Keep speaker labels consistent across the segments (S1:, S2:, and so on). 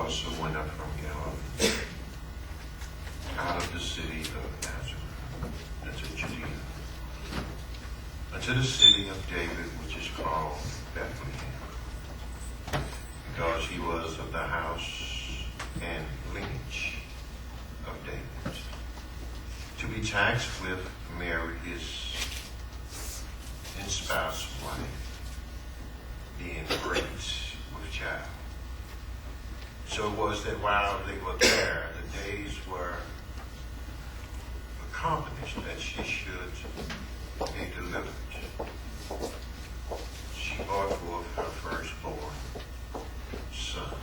S1: also went up from Galilee, out of the city of Nazareth, into Judea, unto the city of David, which is called Bethleham, because he was of the house and lineage of David, to be taxed with Mary, his espoused wife, being great with child. So it was that while they were there, the days were accomplished that she should be delivered. She brought forth her firstborn son,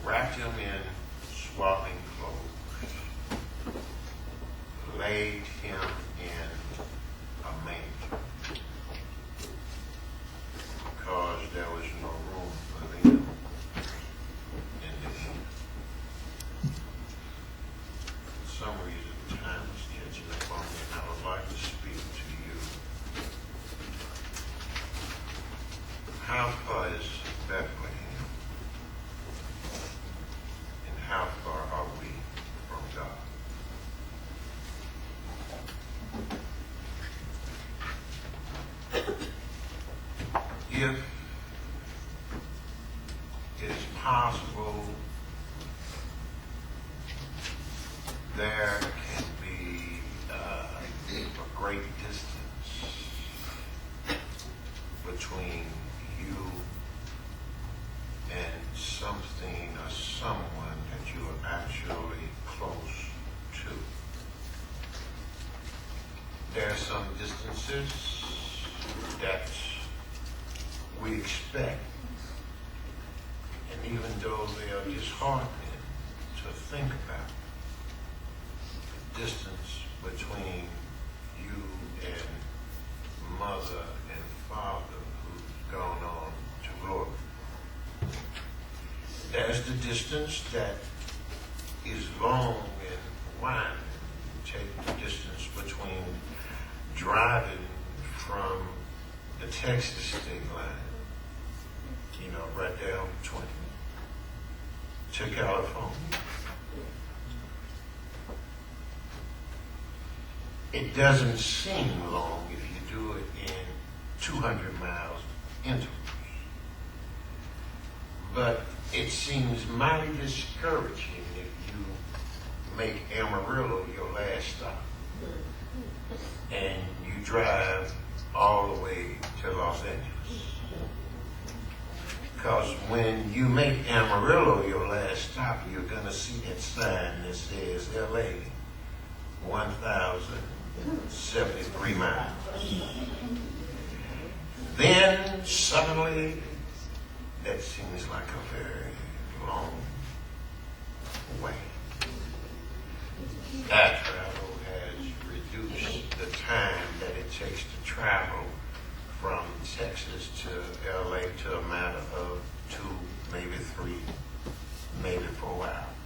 S1: wrapped him in swaddling clothes, laid him in a manger, because there was no room for them in the inn. For some reason, time is catching up on me, and I would like to speak to you. How far is Bethlehem? And how far are we from God? If it is possible, there can be a great distance between you and something or someone that you are actually close to. There are some distances that we expect, and even though they are disheartening to think about, the distance between you and mother and father who's gone on to glory. There's the distance that is long and winding. Take the distance between driving from the Texas state line, right there on 20, to California. It doesn't seem long if you do it in 200 miles intervals. But it seems mighty discouraging if you make Amarillo your last stop and you drive all the way to Los Angeles. Because when you make Amarillo your last stop, you're going to see that sign that says LA 1,073 miles. Then suddenly, that seems like a very long way. Air travel has reduced the time that it takes to travel from Texas to LA to a matter of 2, maybe 3, maybe 4 hours.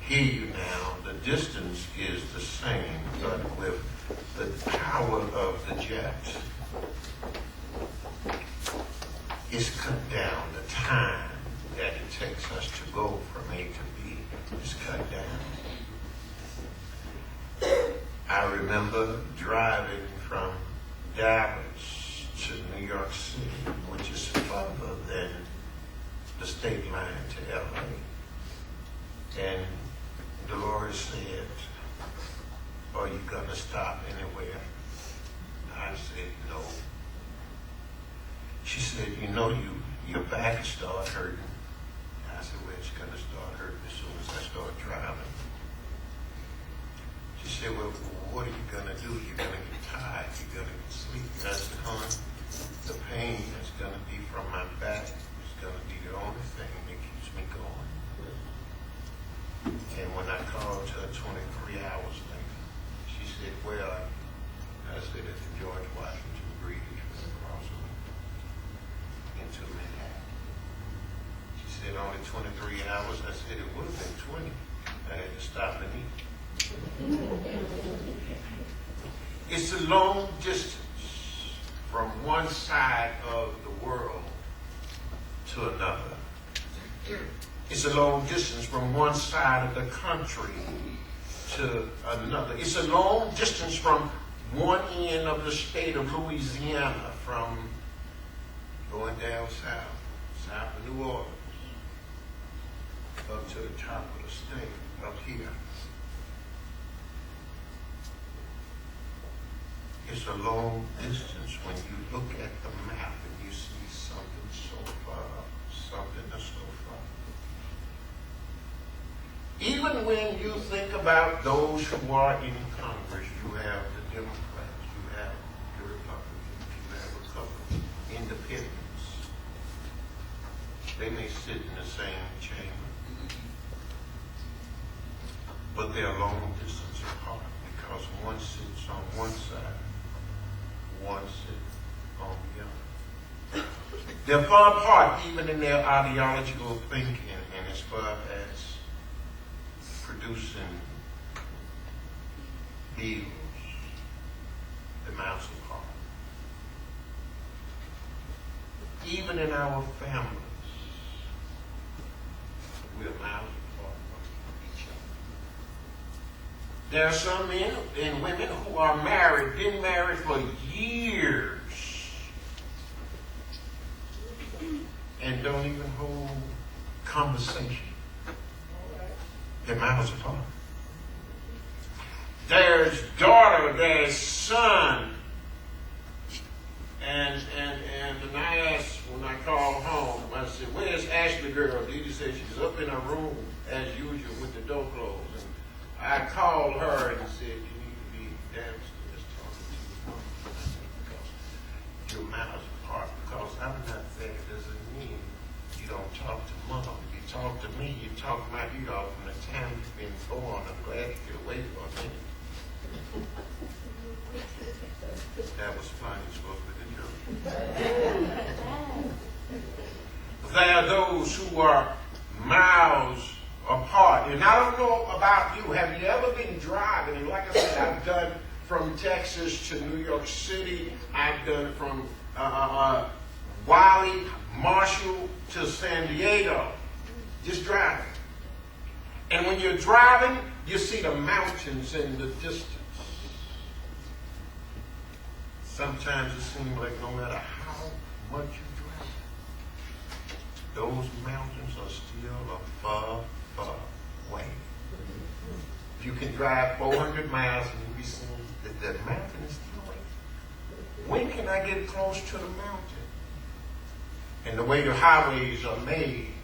S1: Hear you now, the distance is the same, but with the power of the jet, it's cut down. The time that it takes us to go from A to B is cut down. I remember driving from Dallas to New York City, which is further than the state line to LA. And Dolores said, "Are you going to stop anywhere?" I said, "No." She said, your back start hurting. I said, "Well, it's going to start hurting as soon as I start driving." She said, "Well, what are you going to do? You're going to get tired. You're going to get sleepy." I said, "Hon, the pain that's going to be from my back is going to be the only thing that keeps me going." And when I called her 23 hours later, she said, "Well," I said, "at the George Washington Bridge was crossing into Manhattan." She said, "Only 23 hours." I said, "It would have been 20. I had to stop and eat." It's a long distance from one side of the world to another. It's a long distance from one side of the country to another. It's a long distance from one end of the state of Louisiana, from going down south of New Orleans, up to the top of the state, up here. It's a long distance when you look at the map and you see something so far, something that's so far. Even when you think about those who are in Congress, you have the Democrats, you have the Republicans, you have a couple of independents. They may sit in the same chamber, but they're long distance apart because one sits on one side, one sits on the other. They're far apart even in their ideological thinking and as far as producing bills, the miles apart. Even in our families, we're miles apart from each other. There are some men and women who are married, been married for years, and don't even hold conversation. They're miles apart. There's daughter, there's son, and I asked when I called home, I said, "Where's Ashley girl?" Didi said she's up in her room as usual with the door closed. And I called her and said, "You need to be downstairs talking to your mom because you're miles apart. Because I'm not there doesn't mean you don't talk to mom. You talk to me, you talk my ear off from the time you've been born. I'm glad you get away from me." That was funny, supposed to be the joke. There are those who are miles apart. And I don't know about you. Have you ever been driving? And like I said, I've done from Texas to New York City. I've done from Wiley, Marshall to San Diego. Just driving. And when you're driving, you see the mountains in the distance. Sometimes it seems like no matter how much you drive, those mountains are still a far, far away. You can drive 400 miles and you'll be seeing that mountain is still away. When can I get close to the mountain? And the way the highways are made,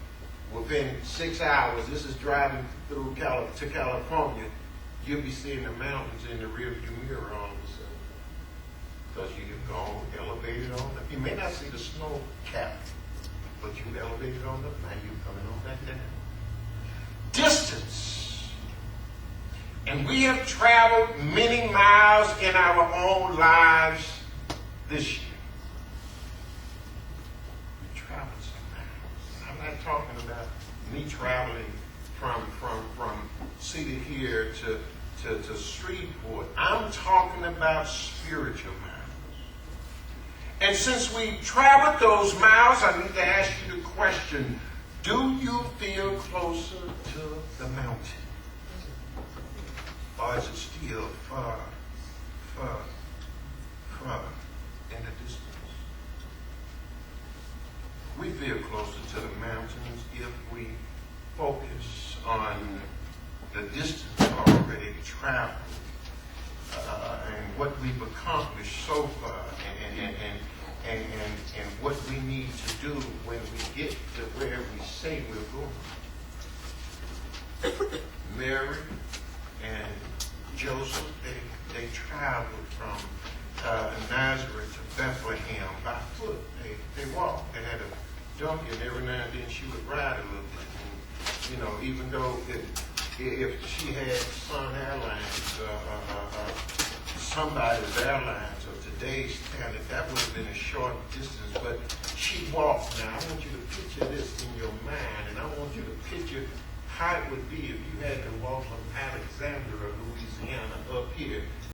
S1: within 6 hours, this is driving through to California, you'll be seeing the mountains in the rearview mirror all of a sudden. Because you've gone elevated on them. You may not see the snow cap, but you've elevated on them. Now you're coming on back down. Distance. And we have traveled many miles in our own lives this year. We traveled some miles. I'm not talking about me traveling from Cedar here to Shreveport. I'm talking about spiritual miles. And since we traveled those miles, I need to ask you the question, do you feel closer to the mountain? Or is it still far, far, far in the distance? We feel closer to the mountains if we focus on the distance already traveled and what we've accomplished so far and what we need to do when we get to where we say we're going. Mary and Joseph, they traveled from Nazareth to Bethlehem by foot. They walked. They had a donkey, and every now and then she would ride a little bit. And, you know, even though if she had Sun Airlines, somebody's airlines of today's standard, that would have been a short distance, but she walked. Now, I want you to picture this in your mind, and I want you to picture how it would be if you had to walk from Alexandria, Louisiana, up here